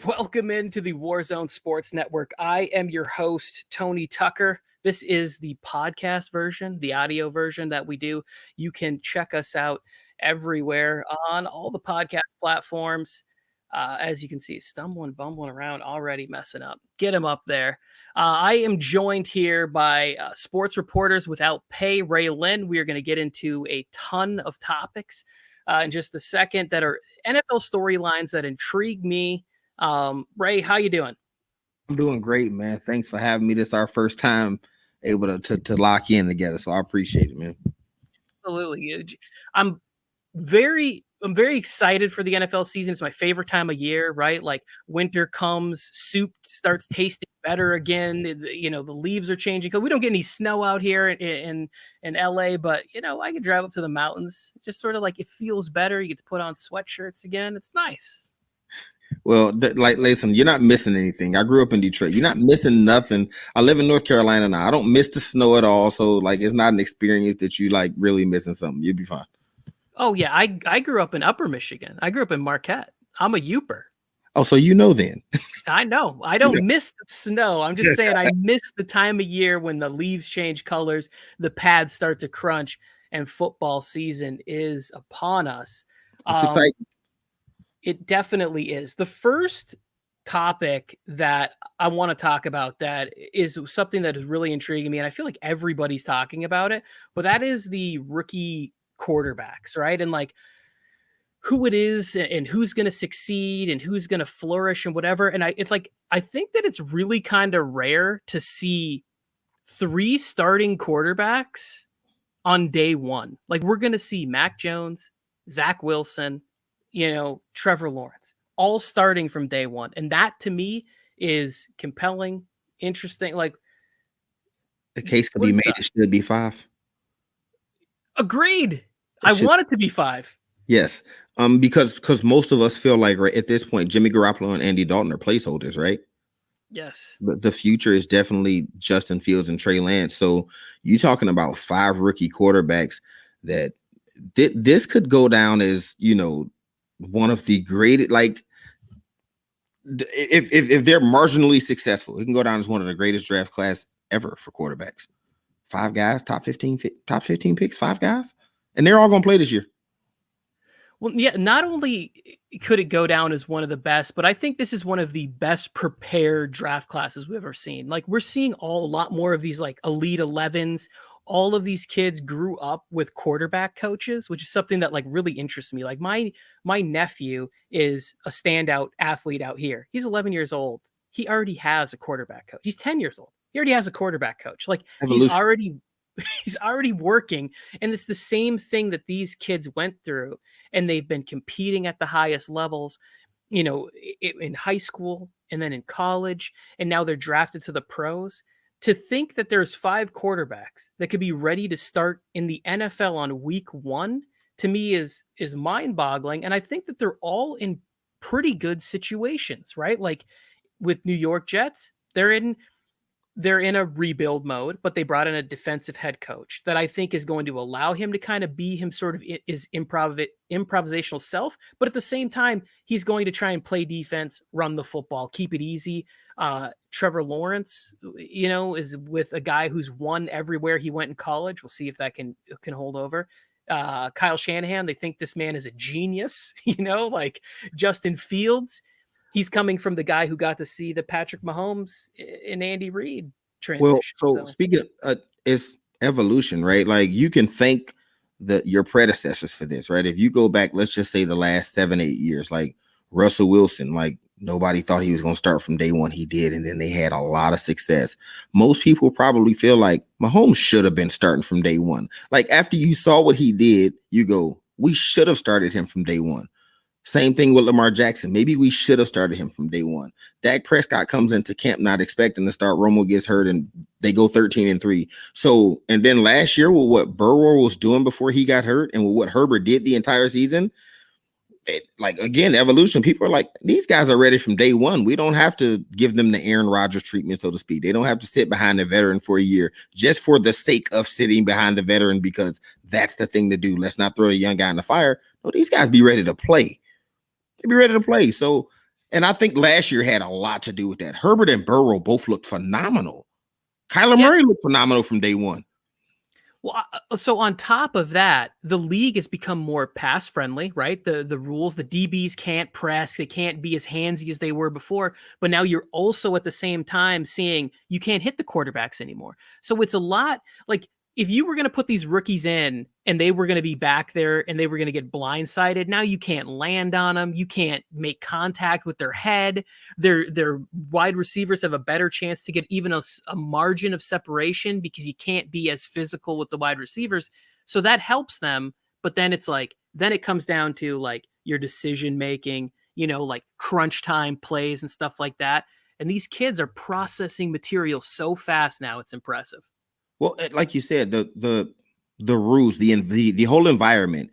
Welcome into the Warzone Sports Network. I am your host, Tony Tucker. This is the podcast version, the audio version that we do. You can check us out everywhere on all the podcast platforms. As you can see, bumbling around, already messing up. Get him up there. I am joined here by sports reporters without pay, Ray Lynn. We are going to get into a ton of topics in just a second that are NFL storylines that intrigue me. Ray, how you doing? I'm doing great, man. Thanks for having me. This is our first time able to lock in together, so I appreciate it, man. Absolutely. I'm very excited for the NFL season. It's my favorite time of year, right? Like winter comes, soup starts tasting better again. The leaves are changing because we don't get any snow out here in LA, but I can drive up to the mountains. It's just sort of like it feels better. You get to put on sweatshirts again. It's nice. Well, listen, you're not missing anything. I grew up in Detroit. You're not missing nothing. I live in North Carolina now. I don't miss the snow at all. So it's not an experience that you really missing something. You'll be fine. Oh yeah. I grew up in Upper Michigan. I grew up in Marquette. I'm a Youper. Oh, so then. I know. I don't miss the snow. I'm just saying I miss the time of year when the leaves change colors, the pads start to crunch, and football season is upon us. It's exciting. It definitely is. The first topic that I want to talk about that is something that is really intriguing me, and I feel like everybody's talking about it, but that is the rookie quarterbacks, right? And who it is and who's going to succeed and who's going to flourish and whatever. And I think that it's really kind of rare to see 3 starting quarterbacks on day one. Like we're going to see Mac Jones, Zach Wilson, Trevor Lawrence, all starting from day one. And that to me is compelling, interesting. Like the case could be made. It should be 5. Agreed. I want it to be 5. Yes. Because most of us feel like right at this point, Jimmy Garoppolo and Andy Dalton are placeholders, right? Yes. But the future is definitely Justin Fields and Trey Lance. So you talking about 5 rookie quarterbacks that this could go down as, one of the greatest, if they're marginally successful, it can go down as one of the greatest draft class ever for quarterbacks. 5 guys, top 15 picks, 5 guys, and they're all going to play this year. Well, yeah, not only could it go down as one of the best, but I think this is one of the best prepared draft classes we've ever seen. Like we're seeing a lot more of these elite 11s. All of these kids grew up with quarterback coaches, which is something that really interests me. Like my nephew is a standout athlete out here. He's 11 years old. He already has a quarterback coach. He's 10 years old. He already has a quarterback coach. He's already working. And it's the same thing that these kids went through. And they've been competing at the highest levels, in high school and then in college. And now they're drafted to the pros. To think that there's 5 quarterbacks that could be ready to start in the NFL on week 1, to me is mind-boggling. And I think that they're all in pretty good situations, right? Like with New York Jets, they're in a rebuild mode, but they brought in a defensive head coach that I think is going to allow him to kind of be him sort of his improvisational self. But at the same time, he's going to try and play defense, run the football, keep it easy. Trevor Lawrence, is with a guy who's won everywhere he went in college. We'll see if that can hold over. Kyle Shanahan, they think this man is a genius, like Justin Fields. He's coming from the guy who got to see the Patrick Mahomes and Andy Reid transition. Well, so speaking of it's evolution, right? Like you can thank your predecessors for this, right? If you go back, let's just say the last 7-8 years, like Russell Wilson, nobody thought he was going to start from day one. He did. And then they had a lot of success. Most people probably feel like Mahomes should have been starting from day one. Like after you saw what he did, you go, we should have started him from day one. Same thing with Lamar Jackson. Maybe we should have started him from day one. Dak Prescott comes into camp not expecting to start. Romo gets hurt and they go 13-3. So, and then last year with what Burrow was doing before he got hurt and with what Herbert did the entire season, again, evolution, people are like, these guys are ready from day one. We don't have to give them the Aaron Rodgers treatment, so to speak. They don't have to sit behind the veteran for a year just for the sake of sitting behind the veteran because that's the thing to do. Let's not throw a young guy in the fire. No, these guys be ready to play. They be ready to play. So And I think last year had a lot to do with that. Herbert and Burrow both looked phenomenal. Kyler Murray looked phenomenal from day one. Well, so on top of that, the league has become more pass friendly, right? The rules, the DBs can't press, they can't be as handsy as they were before. But now you're also at the same time seeing you can't hit the quarterbacks anymore. So it's a lot like if you were going to put these rookies in and they were going to be back there and they were going to get blindsided, now you can't land on them. You can't make contact with their head. Their wide receivers have a better chance to get even a margin of separation because you can't be as physical with the wide receivers. So that helps them. But then it's like, then it comes down to like your decision making, like crunch time plays and stuff like that. And these kids are processing material so fast now. It's impressive. Well, like you said, the rules, the whole environment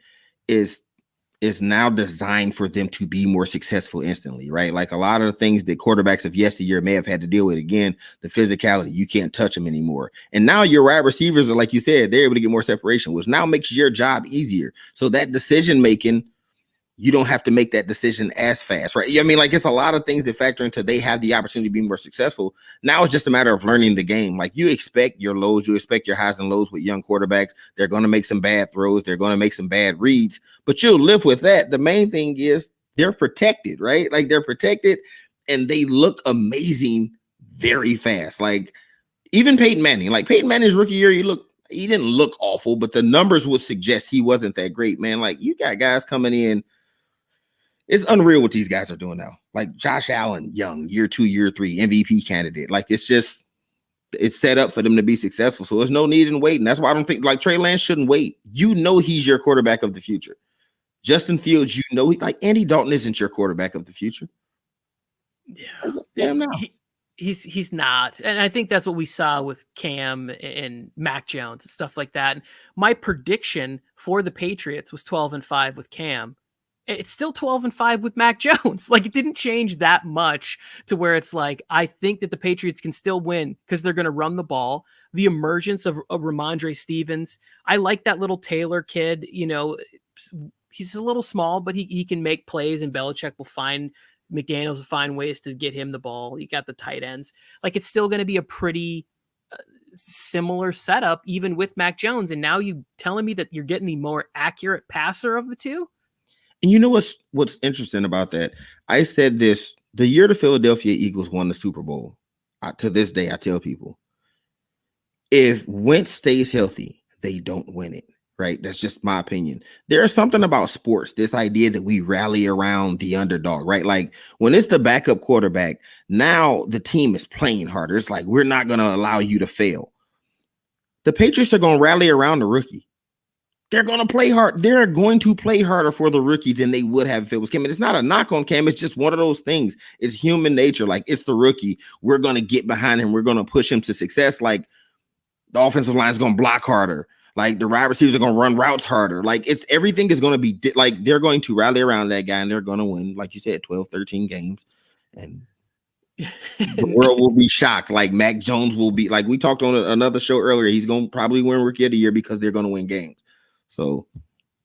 is now designed for them to be more successful instantly, right? Like a lot of the things that quarterbacks of yesteryear may have had to deal with. Again, the physicality, you can't touch them anymore. And now your wide receivers are, like you said, they're able to get more separation, which now makes your job easier. So that decision making, you don't have to make that decision as fast, right? I mean, like it's a lot of things that factor into they have the opportunity to be more successful. Now it's just a matter of learning the game. Like you expect your lows, you expect your highs and lows with young quarterbacks. They're going to make some bad throws. They're going to make some bad reads, but you'll live with that. The main thing is they're protected, right? Like they're protected and they look amazing very fast. Like even Peyton Manning's rookie year, he didn't look awful, but the numbers would suggest he wasn't that great, man. Like you got guys coming in. It's unreal what these guys are doing now. Like Josh Allen, young, year 2, year 3, MVP candidate. Like it's set up for them to be successful. So there's no need in waiting. That's why I don't think like Trey Lance shouldn't wait. He's your quarterback of the future. Justin Fields, like Andy Dalton isn't your quarterback of the future. Yeah, he's not. And I think that's what we saw with Cam and Mac Jones and stuff like that. And my prediction for the Patriots was 12-5 with Cam. It's still 12-5 with Mac Jones. Like it didn't change that much to where it's like, I think that the Patriots can still win because they're going to run the ball. The emergence of Ramondre Stevens. I like that little Taylor kid. He's a little small, but he can make plays and Belichick McDaniels will find ways to get him the ball. You got the tight ends. Like it's still going to be a pretty similar setup even with Mac Jones. And now you telling me that you're getting the more accurate passer of the two? And you know what's interesting about that? I said this the year the Philadelphia Eagles won the Super Bowl. To this day, I tell people, if Wentz stays healthy, they don't win it, right? That's just my opinion. There's something about sports, this idea that we rally around the underdog, right? Like when it's the backup quarterback, now the team is playing harder. It's like, we're not going to allow you to fail. The Patriots are going to rally around the rookie. They're going to play hard. They're going to play harder for the rookie than they would have if it was Cam. And it's not a knock on Cam. It's just one of those things. It's human nature. Like it's the rookie. We're going to get behind him. We're going to push him to success. Like the offensive line is going to block harder. Like the wide receivers are going to run routes harder. Like everything is going to be like they're going to rally around that guy and they're going to win. Like you said, 12, 13 games. And the world will be shocked. Like Mac Jones will be like we talked on another show earlier. He's going to probably win Rookie of the Year because they're going to win games. So,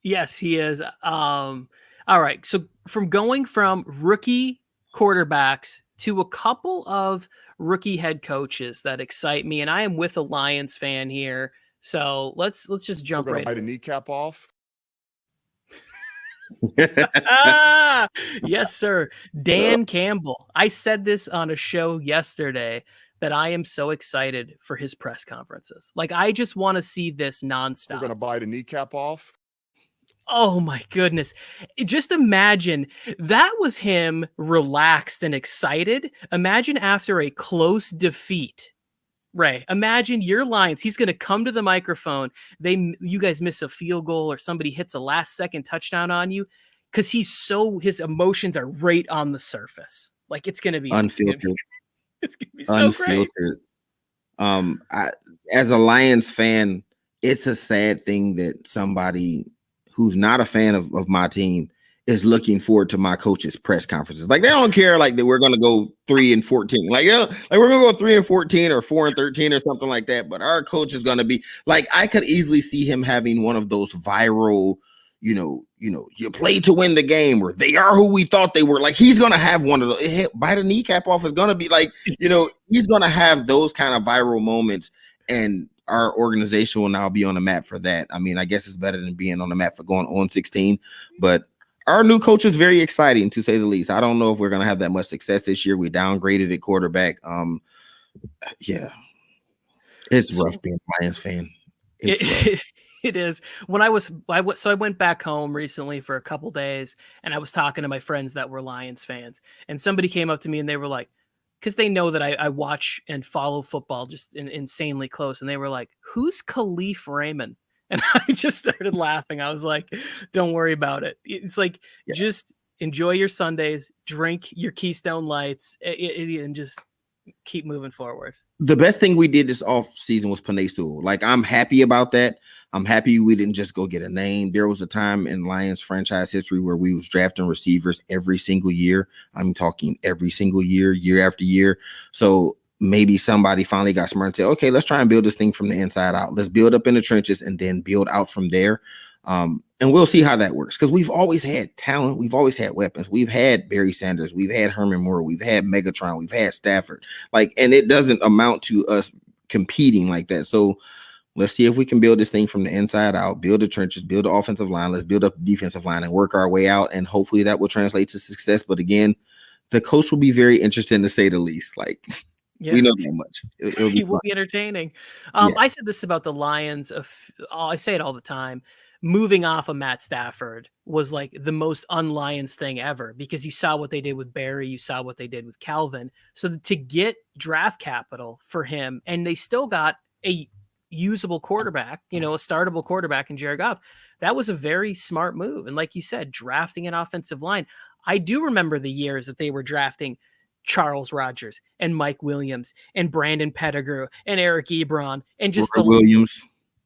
yes, he is. All right. So going from rookie quarterbacks to a couple of rookie head coaches that excite me, and I am with a Lions fan here. So let's just jump right. Bite a kneecap off. Yes, sir. Dan Campbell. I said this on a show yesterday that I am so excited for his press conferences. Like, I just want to see this nonstop. We're going to bite a kneecap off. Oh my goodness. Just imagine that was him relaxed and excited. Imagine after a close defeat, Ray, imagine your Lions. He's going to come to the microphone. You guys miss a field goal or somebody hits a last second touchdown on you. Cause his emotions are right on the surface. Like it's going to be unfiltered. It's gonna be so unfiltered. Great. As a Lions fan, it's a sad thing that somebody who's not a fan of my team is looking forward to my coach's press conferences. Like they don't care like that we're gonna go 3-14. Like we're gonna go 3-14 or 4-13 or something like that. But our coach is gonna be like I could easily see him having one of those viral you played to win the game, or they are who we thought they were. Like, he's gonna have one of those. Bite a kneecap off is gonna be like, he's gonna have those kind of viral moments, and our organization will now be on the map for that. I mean, I guess it's better than being on the map for going on 16, but our new coach is very exciting, to say the least. I don't know if we're gonna have that much success this year. We downgraded at quarterback. Yeah, it's rough being a Lions fan. It is. I went back home recently for a couple days, and I was talking to my friends that were Lions fans, and somebody came up to me and they were like, because they know that I watch and follow football just insanely close, and they were like, "Who's Khalif Raymond?" And I just started laughing. I was like, "Don't worry about it. It's like, just enjoy your Sundays, drink your Keystone Lights, and just keep moving forward." The best thing we did this off season was Penei Sewell. Like, I'm happy about that. I'm happy we didn't just go get a name. There was a time in Lions franchise history where we was drafting receivers every single year. I'm talking every single year, year after year. So maybe somebody finally got smart and said, okay, let's try and build this thing from the inside out. Let's build up in the trenches and then build out from there. And we'll see how that works, because we've always had talent. We've always had weapons. We've had Barry Sanders. We've had Herman Moore. We've had Megatron. We've had Stafford. And it doesn't amount to us competing like that. So let's see if we can build this thing from the inside out, build the trenches, build the offensive line. Let's build up the defensive line and work our way out. And hopefully that will translate to success. But again, the coach will be very interesting, to say the least. We know that much. It will be entertaining. I said this about the Lions. I say it all the time. Moving off of Matt Stafford was like the most un-Lions thing ever, because you saw what they did with Barry, you saw what they did with Calvin. So to get draft capital for him, and they still got a usable quarterback, a startable quarterback in Jared Goff, that was a very smart move. And like you said, drafting an offensive line. I do remember the years that they were drafting Charles Rodgers and Mike Williams and Brandon Pettigrew and Eric Ebron and just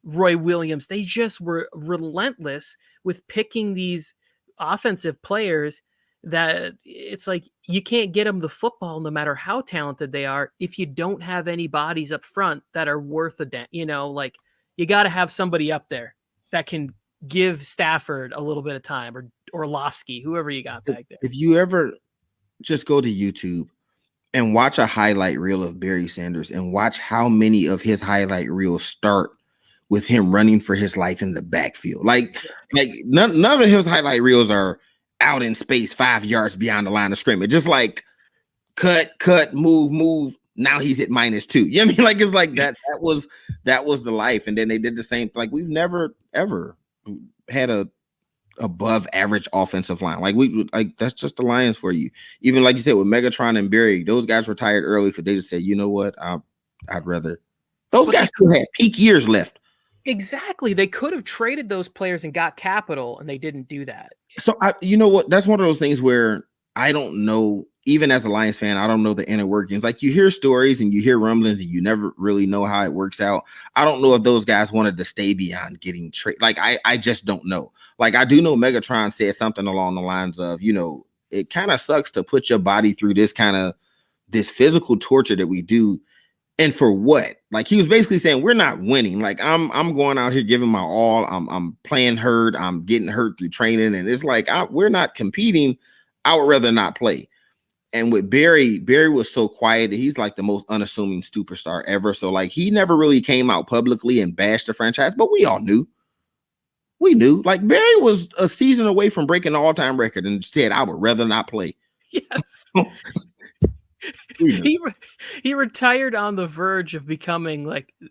Roy Williams. They just were relentless with picking these offensive players that it's like, you can't get them the football no matter how talented they are if you don't have any bodies up front that are worth a dent. You got to have somebody up there that can give Stafford a little bit of time, or Orlovsky, whoever you got back there. If you ever just go to YouTube and watch a highlight reel of Barry Sanders and watch how many of his highlight reels start with him running for his life in the backfield. None of his highlight reels are out in space 5 yards beyond the line of scrimmage. Just like cut, move. Now he's at -2. You know what I mean? It's like that was the life. And then they did the same. We've never ever had a above average offensive line. That's just the Lions for you. Even like you said with Megatron and Barry, those guys retired early because they just said, you know what, I'd rather. Those guys still had peak years left. Exactly. They could have traded those players and got capital, and they didn't do that. So you know what? That's one of those things where I don't know, even as a Lions fan, I don't know the inner workings. You hear stories and you hear rumblings and you never really know how it works out. I don't know if those guys wanted to stay beyond getting traded. I just don't know. I do know Megatron said something along the lines of, it kind of sucks to put your body through this physical torture that we do. And for what? He was basically saying, we're not winning. I'm going out here giving my all. I'm playing hurt. I'm getting hurt through training. And it's we're not competing. I would rather not play. And with Barry was so quiet that he's the most unassuming superstar ever. So he never really came out publicly and bashed the franchise, but we all knew. We knew. Barry was a season away from breaking the all-time record and said, I would rather not play. Yes. He retired on the verge of becoming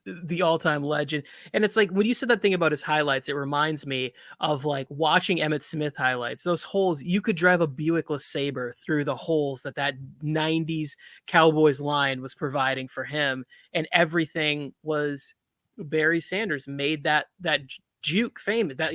the all-time legend. And it's when you said that thing about his highlights, it reminds me of watching Emmitt Smith highlights. Those holes, you could drive a Buick LeSabre through the holes that 90s Cowboys line was providing for him, and everything was Barry Sanders made that juke famous. That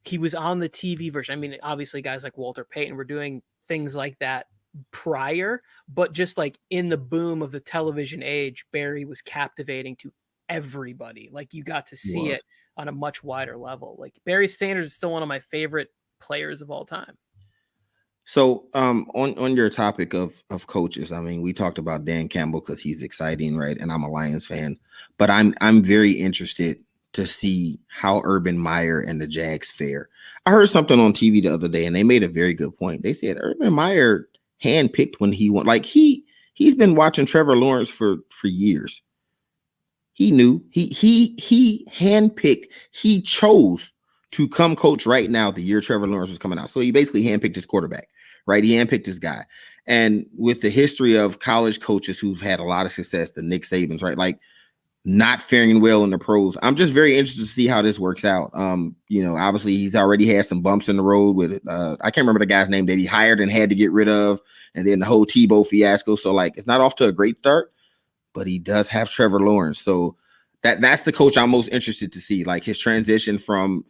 he was on the TV version. I mean, obviously guys like Walter Payton were doing things like that prior, but just in the boom of the television age, Barry was captivating to everybody. You got to see it on a much wider level. Barry Sanders is still one of my favorite players of all time. So on your topic of coaches, I mean, we talked about Dan Campbell because he's exciting, right? And I'm a Lions fan, but I'm very interested to see how Urban Meyer and the Jags fare. I heard something on TV the other day, and they made a very good point. They said Urban Meyer handpicked when he won. Like he's been watching Trevor Lawrence for years. He knew he handpicked. He chose to come coach right now the year Trevor Lawrence was coming out. So he basically handpicked his quarterback, right? He handpicked his guy. And with the history of college coaches who've had a lot of success, the Nick Sabans, right? Like not faring well in the pros. I'm just very interested to see how this works out. Obviously he's already had some bumps in the road with I can't remember the guy's name that he hired and had to get rid of, and then the whole Tebow fiasco. So like it's not off to a great start, but he does have Trevor Lawrence. So that's the coach I'm most interested to see, like his transition from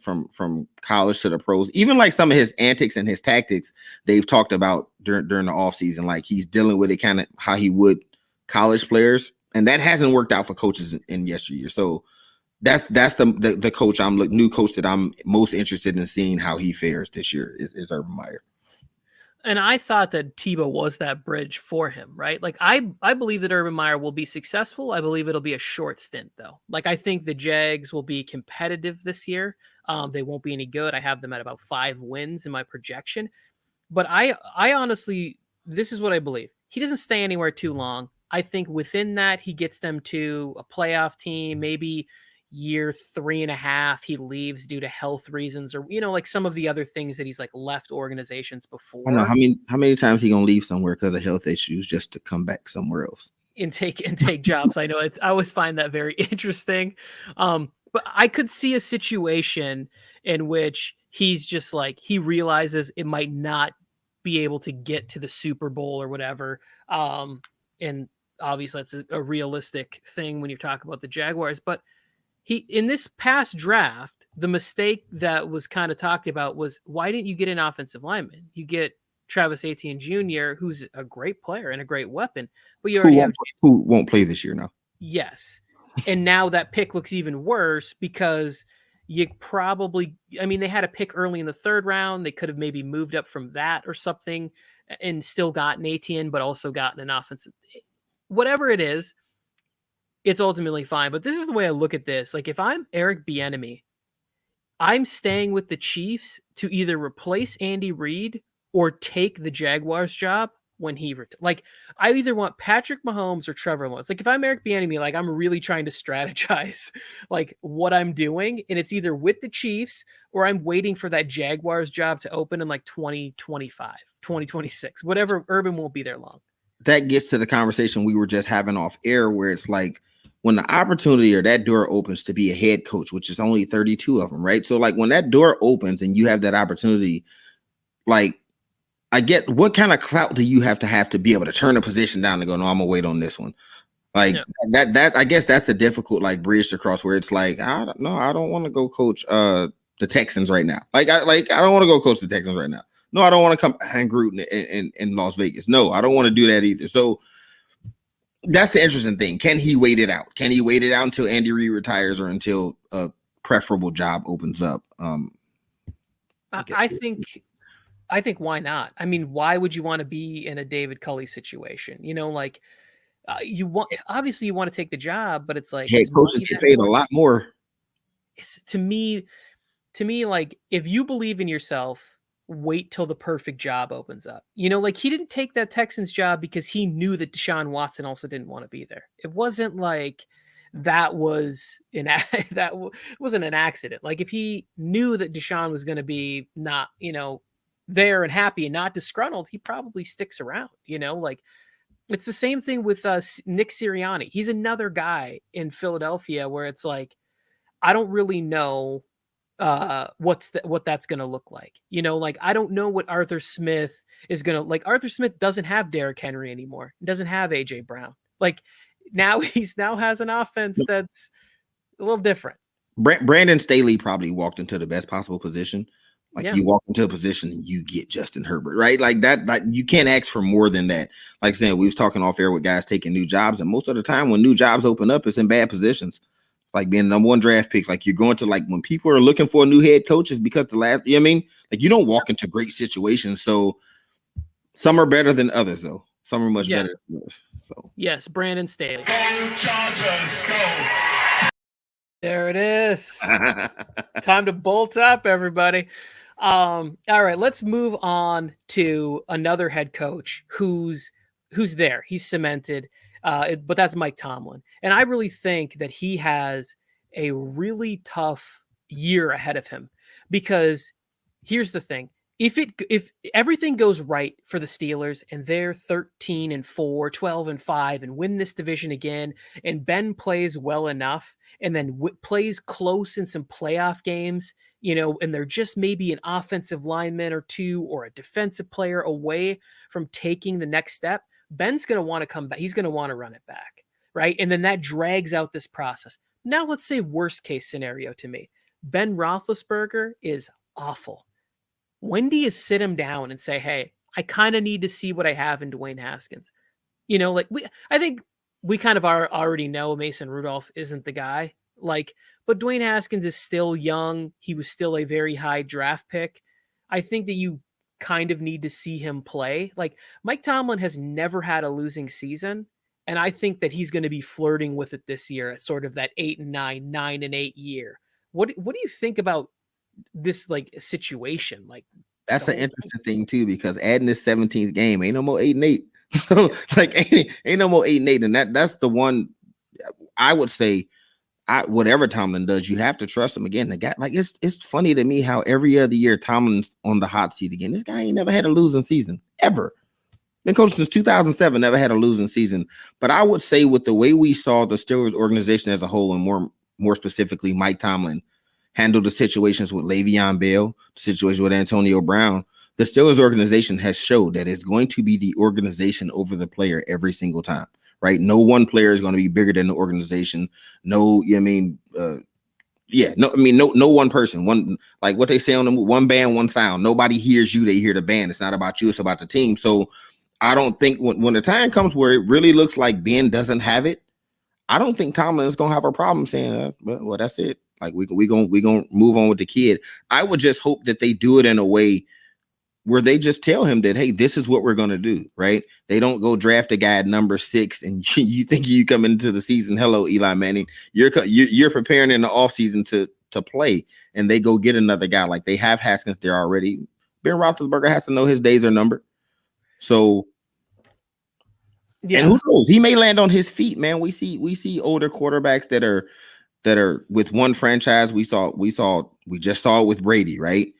college to the pros. Even like some of his antics and his tactics they've talked about during the offseason, like he's dealing with it kind of how he would college players, and that hasn't worked out for coaches in yesteryear. So that's the coach new coach that I'm most interested in seeing how he fares this year is Urban Meyer. And I thought that Tebow was that bridge for him, right? Like I believe that Urban Meyer will be successful. I believe it'll be a short stint though. Like I think the Jags will be competitive this year. They won't be any good. I have them at about 5 wins in my projection. But I honestly, this is what I believe. He doesn't stay anywhere too long. I think within that, he gets them to a playoff team, maybe year 3.5 he leaves due to health reasons, or like some of the other things that he's like left organizations before. I know how many times he gonna leave somewhere because of health issues just to come back somewhere else and take jobs. I know I always find that very interesting. But I could see a situation in which he's just like he realizes it might not be able to get to the Super Bowl or whatever. And obviously that's a realistic thing when you talk about the Jaguars, but in this past draft, the mistake that was kind of talked about was, why didn't you get an offensive lineman? You get Travis Etienne Jr., who's a great player and a great weapon, but you already who won't play this year now. Yes. And now that pick looks even worse because you probably, they had a pick early in the 3rd round. They could have maybe moved up from that or something and still gotten Etienne, but also gotten an offensive. Whatever it is, it's ultimately fine. But this is the way I look at this. Like if I'm Eric Bieniemy, I'm staying with the Chiefs to either replace Andy Reid or take the Jaguars job when he like I either want Patrick Mahomes or Trevor Lawrence. Like if I'm Eric Bieniemy, like I'm really trying to strategize like what I'm doing, and it's either with the Chiefs or I'm waiting for that Jaguars job to open in like 2025, 2026, whatever. Urban won't be there long. That gets to the conversation we were just having off air where it's like when the opportunity or that door opens to be a head coach, which is only 32 of them, right? So like when that door opens and you have that opportunity, like I get what kind of clout do you have to be able to turn a position down and go, no, I'm gonna wait on this one. Like that I guess that's a difficult like bridge to cross where it's like, I don't want to go coach the Texans right now. I don't want to go coach the Texans right now. No, I don't want to come hang Gruden in Las Vegas. No, I don't want to do that either. So that's the interesting thing. Can he wait it out? Can he wait it out until Andy Reid retires or until a preferable job opens up? I think why not? Why would you want to be in a David Culley situation? You want to take the job, but it's like head coaches get paid a lot more. It's to me, like if you believe in yourself, wait till the perfect job opens up. Like he didn't take that Texans job because he knew that Deshaun Watson also didn't want to be there. It wasn't like that was wasn't an accident. Like if he knew that Deshaun was going to be not, there and happy and not disgruntled, he probably sticks around, like it's the same thing with Nick Sirianni. He's another guy in Philadelphia where it's like, I don't really know what that's going to look like. Like I don't know what Arthur Smith is going to like. Arthur Smith doesn't have Derrick Henry anymore. He doesn't have AJ Brown. Like now has an offense that's a little different. Brandon Staley probably walked into the best possible position. Like you walk into a position and you get Justin Herbert, right? Like that, like you can't ask for more than that. Like saying we was talking off air with guys taking new jobs, and most of the time when new jobs open up, it's in bad positions. Like being the #1 draft pick, like you're going to like when people are looking for a new head coach is because like you don't walk into great situations. So some are better than others, though. Some are much better than others. So yes, Brandon Staley. Go Chargers, go. There it is. Time to bolt up, everybody. All right, let's move on to another head coach who's there. He's cemented, but that's Mike Tomlin, and I really think that he has a really tough year ahead of him because here's the thing: if everything goes right for the Steelers and they're 13-4, 12-5, and win this division again, and Ben plays well enough and then plays close in some playoff games, and they're just maybe an offensive lineman or two or a defensive player away from taking the next step, Ben's going to want to come back. He's going to want to run it back, right? And then that drags out this process. Now, let's say worst case scenario to me. Ben Roethlisberger is awful. When do you sit him down and say, hey, I kind of need to see what I have in Dwayne Haskins? I think we kind of already know Mason Rudolph isn't the guy. But Dwayne Haskins is still young. He was still a very high draft pick. I think that you kind of need to see him play. Like, Mike Tomlin has never had a losing season, and I think that he's going to be flirting with it this year at sort of that 8-9, 9-8 year. What do you think about this situation? That's the interesting thing too, because adding this 17th game ain't no more 8-8. So ain't no more 8-8, and that's the one I would say. Whatever Tomlin does, you have to trust him again. The guy, it's funny to me how every other year Tomlin's on the hot seat again. This guy ain't never had a losing season ever. Been coached since 2007, never had a losing season. But I would say with the way we saw the Steelers organization as a whole, and more specifically Mike Tomlin handle the situations with Le'Veon Bell, the situation with Antonio Brown, the Steelers organization has showed that it's going to be the organization over the player every single time. Right? No one player is going to be bigger than the organization. No one person. One, like what they say on the one band, one sound. Nobody hears you, they hear the band. It's not about you, it's about the team. So I don't think when the time comes where it really looks like Ben doesn't have it, I don't think Tomlin is gonna have a problem saying, well, that's it. Like we gonna move on with the kid. I would just hope that they do it in a way where they just tell him that, hey, this is what we're going to do, right? They don't go draft a guy at number 6 and you think you come into the season, hello, Eli Manning, you're preparing in the offseason to play, and they go get another guy. Like, they have Haskins there already. Ben Roethlisberger has to know his days are numbered. So, yeah. And who knows? He may land on his feet, man. We see older quarterbacks that are with one franchise. We just saw it with Brady, right?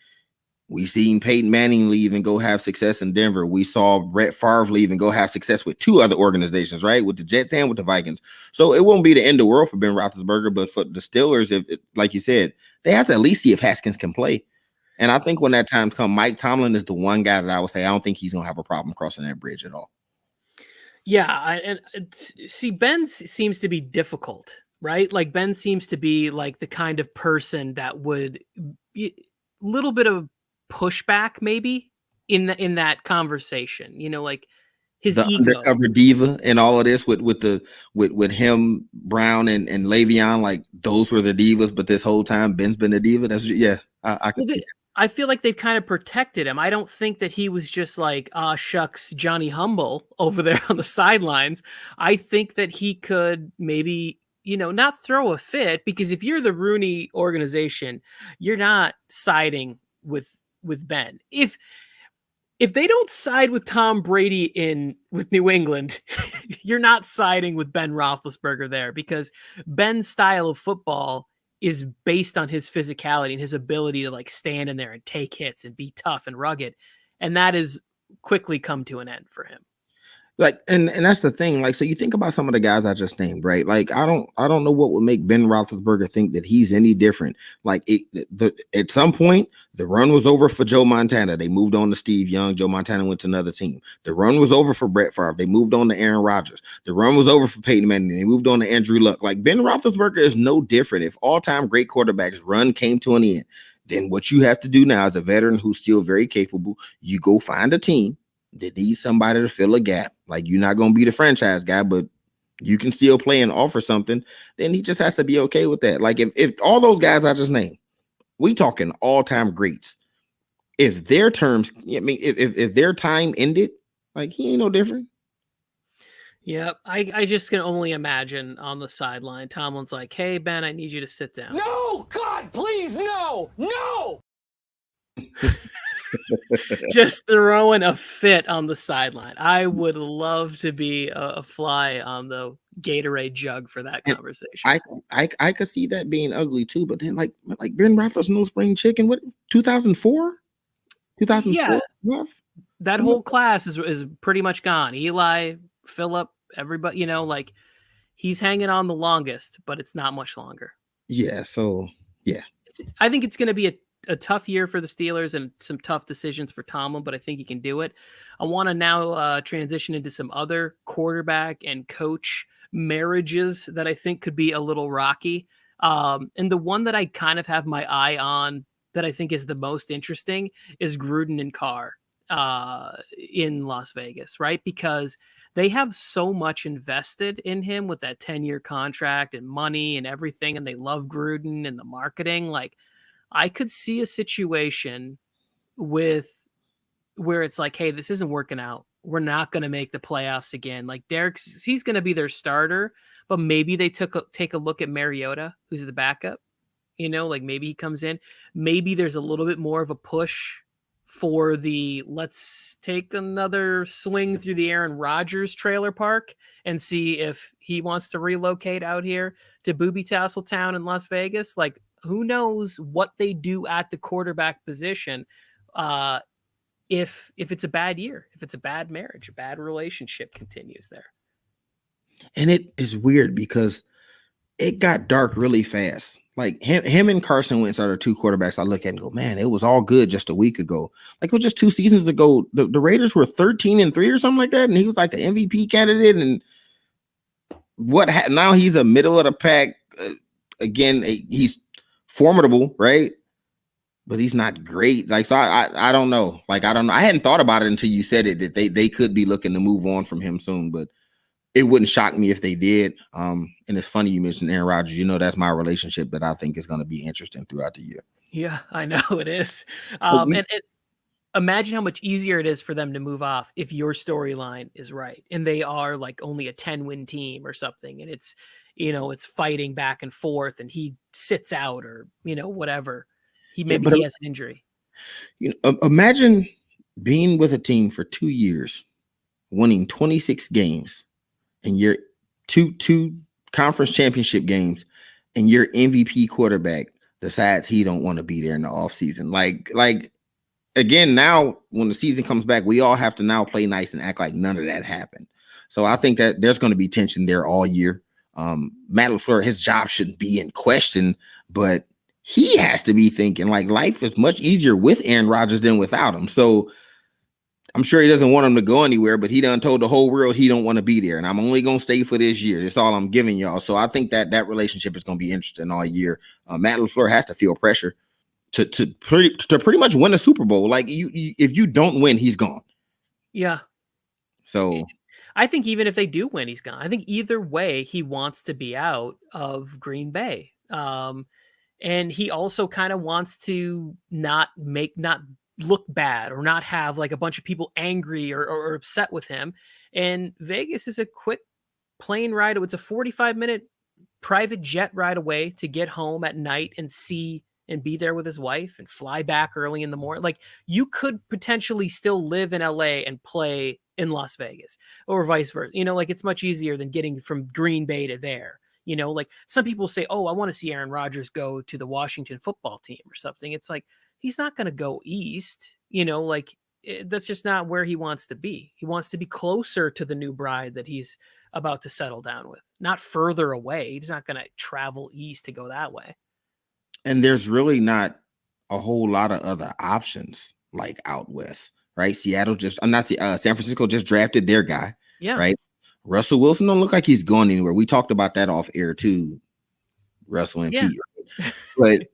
We seen Peyton Manning leave and go have success in Denver. We saw Brett Favre leave and go have success with 2 other organizations, right? With the Jets and with the Vikings. So it won't be the end of the world for Ben Roethlisberger, but for the Steelers, like you said, they have to at least see if Haskins can play. And I think when that time comes, Mike Tomlin is the one guy that I would say I don't think he's going to have a problem crossing that bridge at all. Yeah, see, Ben seems to be difficult, right? Like, Ben seems to be like the kind of person that would be a little bit of pushback maybe in that conversation, like his the ego. Undercover diva and all of this with him, Brown and Le'Veon, like those were the divas, but this whole time Ben's been a diva. That's I can see that. I feel like they've kind of protected him. I don't think that he was just like, shucks, Johnny Humble over there on the sidelines. I think that he could maybe, not throw a fit, because if you're the Rooney organization, you're not siding with Ben. If they don't side with Tom Brady with New England, you're not siding with Ben Roethlisberger there, because Ben's style of football is based on his physicality and his ability to stand in there and take hits and be tough and rugged. And that has quickly come to an end for him. And that's the thing. So you think about some of the guys I just named, right? I don't know what would make Ben Roethlisberger think that he's any different. At some point, the run was over for Joe Montana. They moved on to Steve Young. Joe Montana went to another team. The run was over for Brett Favre. They moved on to Aaron Rodgers. The run was over for Peyton Manning. They moved on to Andrew Luck. Ben Roethlisberger is no different. If all-time great quarterbacks run came to an end, then what you have to do now as a veteran who's still very capable, you go find a team that needs somebody to fill a gap. You're not going to be the franchise guy, but you can still play and offer something. Then he just has to be okay with that. If all those guys I just named, we talking all-time greats. If their terms, if their time ended, he ain't no different. Yep. I just can only imagine on the sideline. Tomlin's like, "Hey, Ben, I need you to sit down." No, God, please, no, no. Just throwing a fit on the sideline. I would love to be a fly on the Gatorade jug for that And conversation. I could see that being ugly too, but then like Ben Roethlisberger's no spring chicken. What 2004? 2004? Yeah. That whole class is pretty much gone. Eli, Phillip, everybody, like he's hanging on the longest, but it's not much longer. Yeah, so yeah. I think it's going to be a tough year for the Steelers and some tough decisions for Tomlin, but I think he can do it. I want to now transition into some other quarterback and coach marriages that I think could be a little rocky. And the one that I kind of have my eye on that I think is the most interesting is Gruden and Carr in Las Vegas, right? Because they have so much invested in him with that 10-year contract and money and everything, and they love Gruden and the marketing. Like, I could see a situation where it's like, hey, this isn't working out. We're not going to make the playoffs again. Like he's going to be their starter, but maybe they take a look at Mariota, who's the backup. Like maybe he comes in. Maybe there's a little bit more of a push for let's take another swing through the Aaron Rodgers trailer park and see if he wants to relocate out here to Booby Tassel Town in Las Vegas. Like, who knows what they do at the quarterback position if it's a bad year, if it's a bad marriage, a bad relationship continues there. And it is weird because it got dark really fast. Like him and Carson Wentz are the two quarterbacks I look at and go, man, it was all good just a week ago. Like it was just 2 seasons ago. The Raiders were 13-3 or something like that. And he was like the MVP candidate. And now he's a middle of the pack. Again, he's formidable, right? But he's not great. Like, so I don't know. Like, I don't know. I hadn't thought about it until you said it, that they could be looking to move on from him soon, but it wouldn't shock me if they did. And it's funny you mentioned Aaron Rodgers. That's my relationship that I think is going to be interesting throughout the year. Yeah, I know it is. And imagine how much easier it is for them to move off if your storyline is right and they are like only a 10-win team or something, and it's fighting back and forth and he sits out or whatever. He has an injury. Imagine being with a team for 2 years, winning 26 games, and your two conference championship games, and your MVP quarterback decides he don't want to be there in the offseason. Like again, now when the season comes back, we all have to now play nice and act like none of that happened. So I think that there's going to be tension there all year. Matt LaFleur, his job shouldn't be in question, but he has to be thinking like life is much easier with Aaron Rodgers than without him. So I'm sure he doesn't want him to go anywhere, but he done told the whole world he don't want to be there. And I'm only going to stay for this year. That's all I'm giving y'all. So I think that relationship is going to be interesting all year. Matt LaFleur has to feel pressure to pretty much win a Super Bowl. Like if you don't win, he's gone. Yeah. So I think even if they do win, he's gone. I think either way, he wants to be out of Green Bay. And he also kind of wants to not look bad or not have like a bunch of people angry or upset with him. And Vegas is a quick plane ride. It's a 45-minute private jet ride away to get home at night and see and be there with his wife and fly back early in the morning. Like you could potentially still live in LA and play in Las Vegas or vice versa. Like it's much easier than getting from Green Bay to there. Like some people say, oh, I want to see Aaron Rodgers go to the Washington football team or something. It's like, he's not going to go east, that's just not where he wants to be. He wants to be closer to the new bride that he's about to settle down with, not further away. He's not going to travel east to go that way. And there's really not a whole lot of other options like out west, right? San Francisco just drafted their guy, right? Russell Wilson don't look like he's going anywhere. We talked about that off air too, Russell and Pete. Right?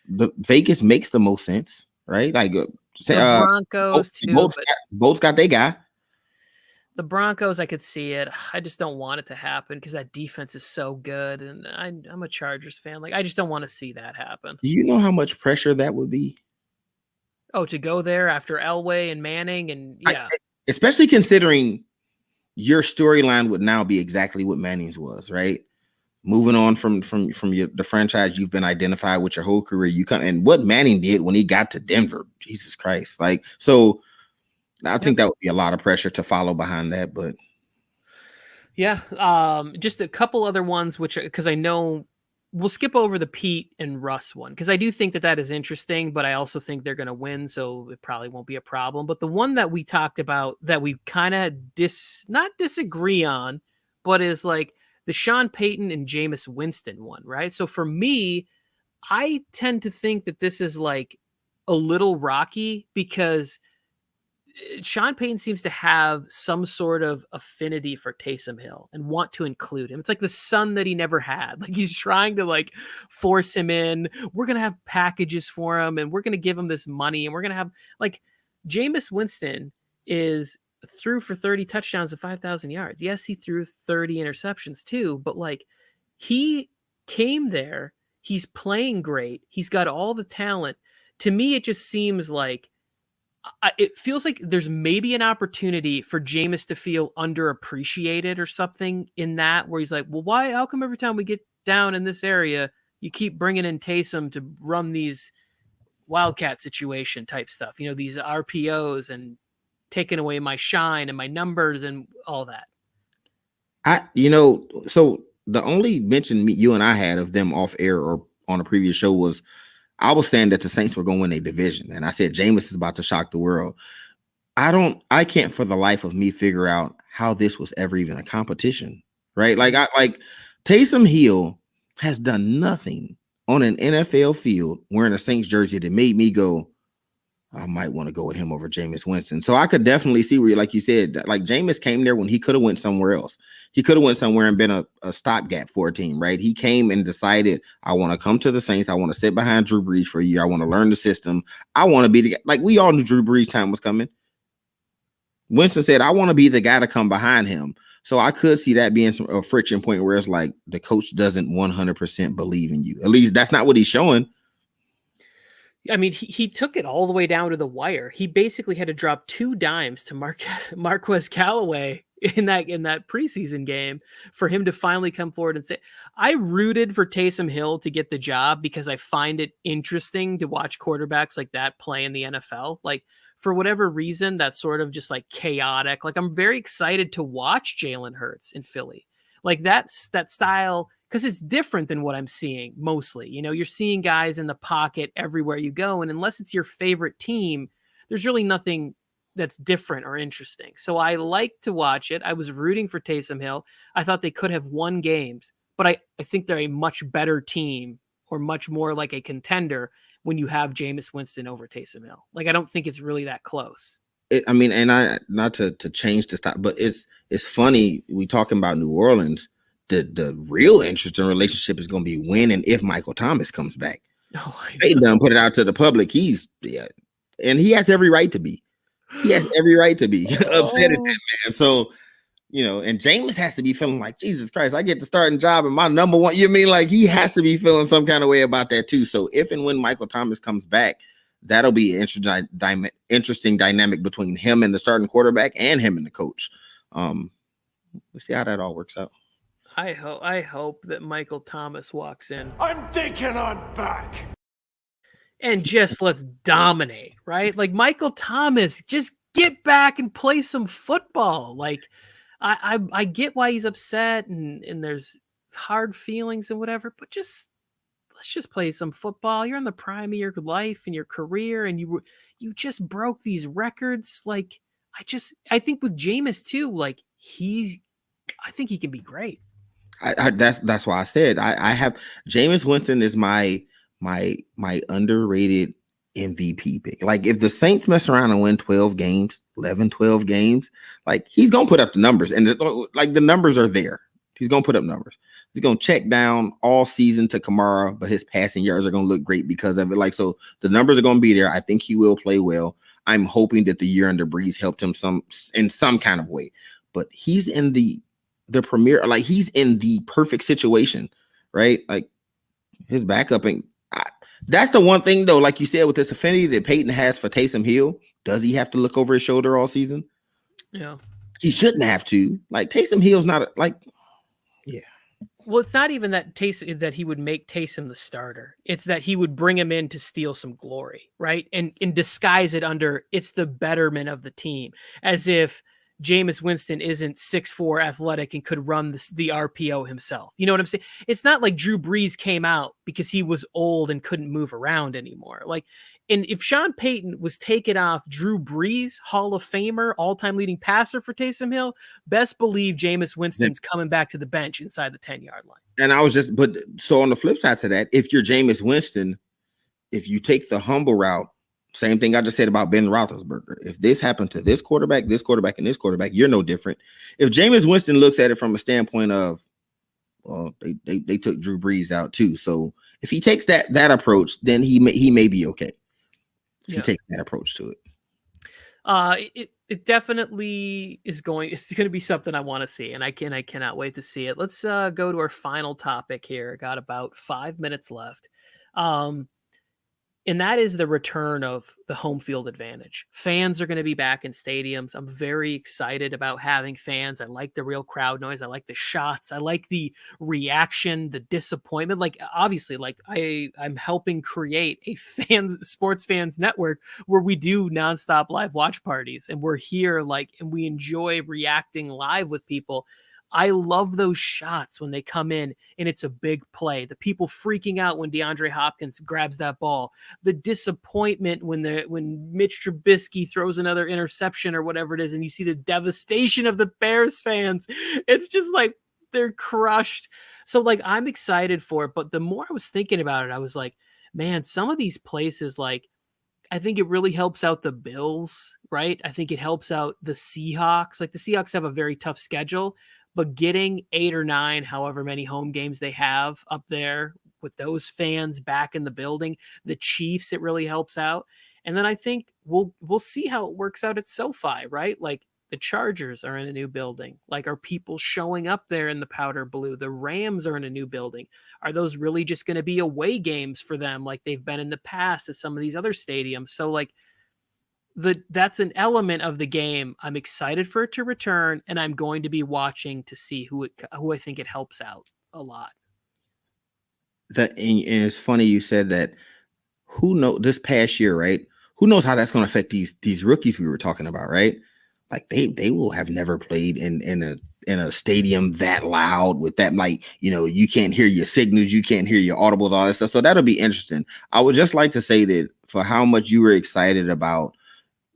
But the Vegas makes the most sense, right? Like the Broncos too. Both got their guy. The Broncos, I could see it. I just don't want it to happen because that defense is so good, and I'm a Chargers fan. Like I just don't want to see that happen. Do you know how much pressure that would be? Oh, to go there after Elway and Manning, and especially considering your storyline would now be exactly what Manning's was, right? Moving on from the franchise you've been identified with your whole career. You come and what Manning did when he got to Denver, Jesus Christ. Like, so I think that would be a lot of pressure to follow behind that, but yeah, just a couple other ones, which, because I know we'll skip over the Pete and Russ one, because I do think that is interesting, but I also think they're going to win, so it probably won't be a problem. But the one that we talked about that we kind of not disagree on, but is like the Sean Payton and Jameis Winston one, right? So for me, I tend to think that this is like a little rocky because Sean Payton seems to have some sort of affinity for Taysom Hill and want to include him. It's like the son that he never had. Like he's trying to like force him in. We're going to have packages for him and we're going to give him this money and we're going to have like Jameis Winston is threw for 30 touchdowns and 5,000 yards. Yes, he threw 30 interceptions too, but like he came there. He's playing great. He's got all the talent. To me, it just seems like it feels like there's maybe an opportunity for Jameis to feel underappreciated or something in that, where he's like, well, why, how come every time we get down in this area, you keep bringing in Taysom to run these wildcat situation type stuff, you know, these RPOs and taking away my shine and my numbers and all that. So the only mention you and I had of them off air or on a previous show was I was saying that the Saints were going to win a division. And I said, Jameis is about to shock the world. I can't for the life of me figure out how this was ever even a competition, right? Like Taysom Hill has done nothing on an NFL field wearing a Saints jersey that made me go, I might want to go with him over Jameis Winston. So I could definitely see where, like you said, like Jameis came there when he could have went somewhere else. He could have went somewhere and been a stopgap for a team, right? He came and decided, I want to come to the Saints. I want to sit behind Drew Brees for a year. I want to learn the system. I want to be the guy. Like we all knew Drew Brees' time was coming. Winston said, I want to be the guy to come behind him. So I could see that being a friction point where it's like the coach doesn't 100% believe in you. At least that's not what he's showing. I mean, he took it all the way down to the wire. He basically had to drop 2 dimes to Marquez Callaway in that preseason game for him to finally come forward and say, I rooted for Taysom Hill to get the job because I find it interesting to watch quarterbacks like that play in the NFL. Like for whatever reason, that's sort of just like chaotic. Like I'm very excited to watch Jalen Hurts in Philly. Like that style, because it's different than what I'm seeing mostly. You know, you're seeing guys in the pocket everywhere you go. And unless it's your favorite team, there's really nothing that's different or interesting. So I like to watch it. I was rooting for Taysom Hill. I thought they could have won games, but I think they're a much better team or much more like a contender when you have Jameis Winston over Taysom Hill. Like, I don't think it's really that close. Not to change the stop, but it's funny. We talking about New Orleans. The real interesting relationship is going to be when and if Michael Thomas comes back. They done put it out to the public. And he has every right to be. He has every right to be upset at that, man. So, and Jameis has to be feeling like, Jesus Christ, I get the starting job and my number one. You mean like he has to be feeling some kind of way about that too. So if and when Michael Thomas comes back, that'll be an interesting dynamic between him and the starting quarterback and him and the coach. We'll see how that all works out. I hope that Michael Thomas walks in. I'm thinking I'm back. And just let's dominate, right? Like Michael Thomas, just get back and play some football. Like I get why he's upset and there's hard feelings and whatever, but let's just play some football. You're in the prime of your life and your career, and you just broke these records. Like I think with Jameis too, like I think he can be great. That's why I said I have Jameis Winston is my underrated MVP pick. Like if the Saints mess around and win 12 games, like he's going to put up the numbers, and the numbers are there. He's going to put up numbers. He's going to check down all season to Kamara, but his passing yards are going to look great because of it. Like, so the numbers are going to be there. I think he will play well. I'm hoping that the year under Breeze helped him in some kind of way, but he's in the premier, like he's in the perfect situation, right? Like his backup, and that's the one thing though, like you said, with this affinity that Peyton has for Taysom Hill, does he have to look over his shoulder all season? Yeah. He shouldn't have to. Like Taysom Hill's not like, yeah. Well, it's not even that that he would make Taysom the starter. It's that he would bring him in to steal some glory, right? And disguise it under it's the betterment of the team, as if Jameis Winston isn't 6'4" athletic and could run the RPO himself. You know what I'm saying? It's not like Drew Brees came out because he was old and couldn't move around anymore. Like, and if Sean Payton was taken off Drew Brees, Hall of Famer, all-time leading passer for Taysom Hill, best believe Jameis Winston's coming back to the bench inside the 10-yard line. And but so on the flip side to that, if you're Jameis Winston, if you take the humble route, same thing I just said about Ben Roethlisberger. If this happened to this quarterback, and this quarterback, you're no different. If Jameis Winston looks at it from a standpoint of, well, they took Drew Brees out too. So if he takes that approach, then he may be okay. If he takes that approach to it. It definitely is going to be something I want to see, and I cannot wait to see it. Let's go to our final topic here. Got about 5 minutes left. And that is the return of the home field advantage. Fans are going to be back in stadiums. I'm very excited about having fans. I like the real crowd noise. I like the shots. I like the reaction, the disappointment. Like, obviously, like I'm helping create a sports fans network where we do nonstop live watch parties, and we're here, like, and we enjoy reacting live with people. I love those shots when they come in and it's a big play. The people freaking out when DeAndre Hopkins grabs that ball. The disappointment when Mitch Trubisky throws another interception or whatever it is, and you see the devastation of the Bears fans. It's just like they're crushed. So, like, I'm excited for it. But the more I was thinking about it, I was like, man, some of these places, like, I think it really helps out the Bills, right? I think it helps out the Seahawks. Like, the Seahawks have a very tough schedule, but getting 8 or 9, however many home games they have up there with those fans back in the building, the Chiefs, it really helps out. And then I think we'll see how it works out at SoFi, right? Like, the Chargers are in a new building. Like, are people showing up there in the powder blue? The Rams are in a new building. Are those really just going to be away games for them like they've been in the past at some of these other stadiums? So, like, that's an element of the game. I'm excited for it to return, and I'm going to be watching to see who I think it helps out a lot. And it's funny you said that. Who knows this past year, right? Who knows how that's going to affect these rookies we were talking about, right? Like they will have never played in a stadium that loud with that, like, you know, you can't hear your signals, you can't hear your audibles, all that stuff. So that'll be interesting. I would just like to say that for how much you were excited about,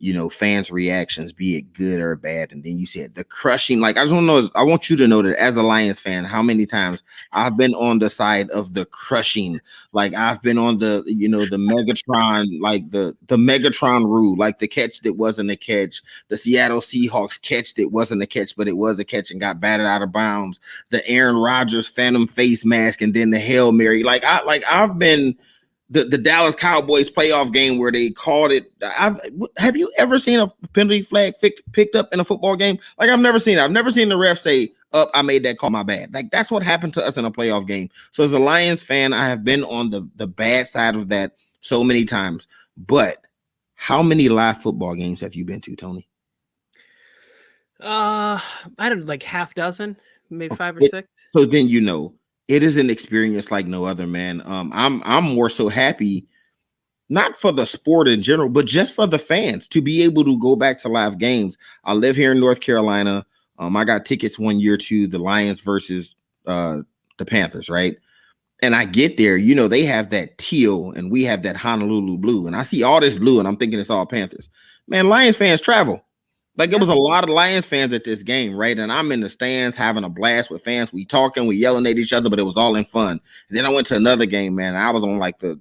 you know, fans' reactions, be it good or bad. And then you said the crushing, like, I want you to know that as a Lions fan, how many times I've been on the side of the crushing. Like, I've been on the, you know, the Megatron, like the Megatron rule, like the catch that wasn't a catch, the Seattle Seahawks catch that wasn't a catch, but it was a catch and got batted out of bounds, the Aaron Rodgers phantom face mask, and then the Hail Mary. I've been the Dallas Cowboys playoff game where they called it. Have you ever seen a penalty flag picked up in a football game? Like, I've never seen it. I've never seen the ref say, "Oh, I made that call, my bad." Like, that's what happened to us in a playoff game. So as a Lions fan, I have been on the bad side of that so many times. But how many live football games have you been to, Tony? I don't know, like half dozen, maybe 5 or 6. So then, you know, it is an experience like no other, man. I'm more so happy, not for the sport in general, but just for the fans to be able to go back to live games. I live here in North Carolina. I got tickets one year to the Lions versus the Panthers, right? And I get there, you know, they have that teal and we have that Honolulu blue. And I see all this blue and I'm thinking it's all Panthers. Man, Lions fans travel. Like, there was a lot of Lions fans at this game, right? And I'm in the stands having a blast with fans. We talking, we yelling at each other, but it was all in fun. And then I went to another game, man. I was on like the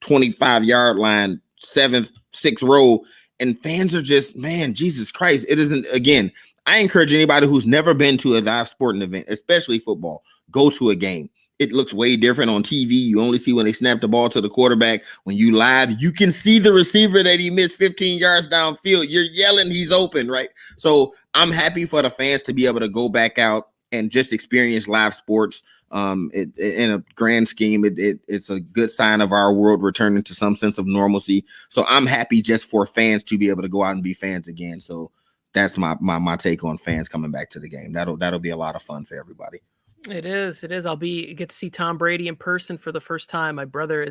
25-yard line, 7th, 6th row, and fans are just, man, Jesus Christ. It isn't, again, I encourage anybody who's never been to a live sporting event, especially football, go to a game. It looks way different on TV. You only see when they snap the ball to the quarterback. When you live, you can see the receiver that he missed 15 yards downfield. You're yelling, he's open, right? So I'm happy for the fans to be able to go back out and just experience live sports. In a grand scheme, it's a good sign of our world returning to some sense of normalcy. So I'm happy just for fans to be able to go out and be fans again. So that's my take on fans coming back to the game. That'll be a lot of fun for everybody. It is. I'll get to see Tom Brady in person for the first time. My brother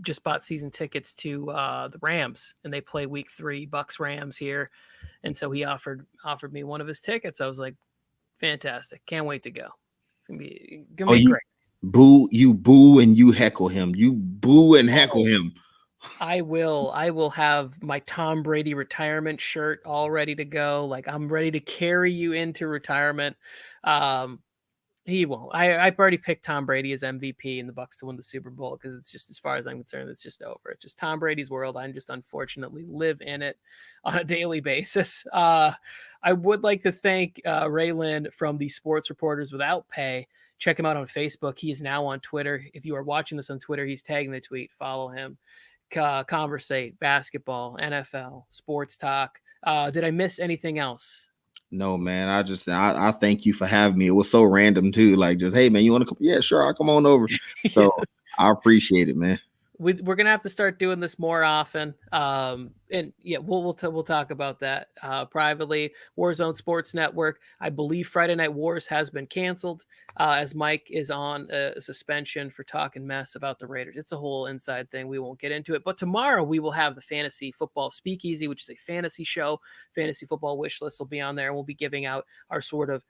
just bought season tickets to the Rams, and they play week 3 Bucks Rams here, and so he offered me one of his tickets. I was like, fantastic, can't wait to go. It's gonna be great. You boo and you heckle him. You boo and heckle him. I will have my Tom Brady retirement shirt all ready to go. Like, I'm ready to carry you into retirement. He won't. I've already picked Tom Brady as MVP and the Bucks to win the Super Bowl, because it's just, as far as I'm concerned, it's just over. It's just Tom Brady's world. I just unfortunately live in it on a daily basis. I would like to thank Ray Lynn from the Sports Reporters Without Pay. Check him out on Facebook. He is now on Twitter. If you are watching this on Twitter, he's tagging the tweet. Follow him. Conversate, basketball, NFL, sports talk. Did I miss anything else? No, man. I thank you for having me. It was so random too. Like, just, hey man, you want to come? Yeah, sure. I'll come on over. So yes. I appreciate it, man. We're gonna have to start doing this more often. And yeah, we'll talk about that privately. Warzone Sports Network. I believe Friday Night Wars has been canceled, as Mike is on a suspension for talking mess about the Raiders. It's a whole inside thing. We won't get into it. But tomorrow we will have the Fantasy Football Speakeasy, which is a fantasy show. Fantasy Football Wish List will be on there, and we'll be giving out our sort of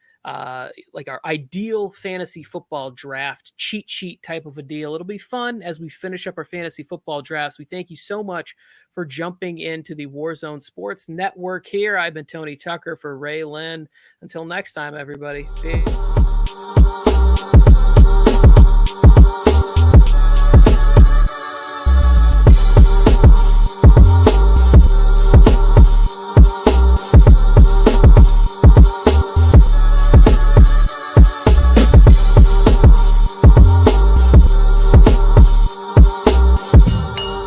like our ideal fantasy football draft cheat sheet type of a deal. It'll be fun as we finish up our fantasy football drafts. We thank you so much for jumping into the Warzone Sports Network here. I've been Tony Tucker for Ray Lynn. Until next time, everybody. Peace.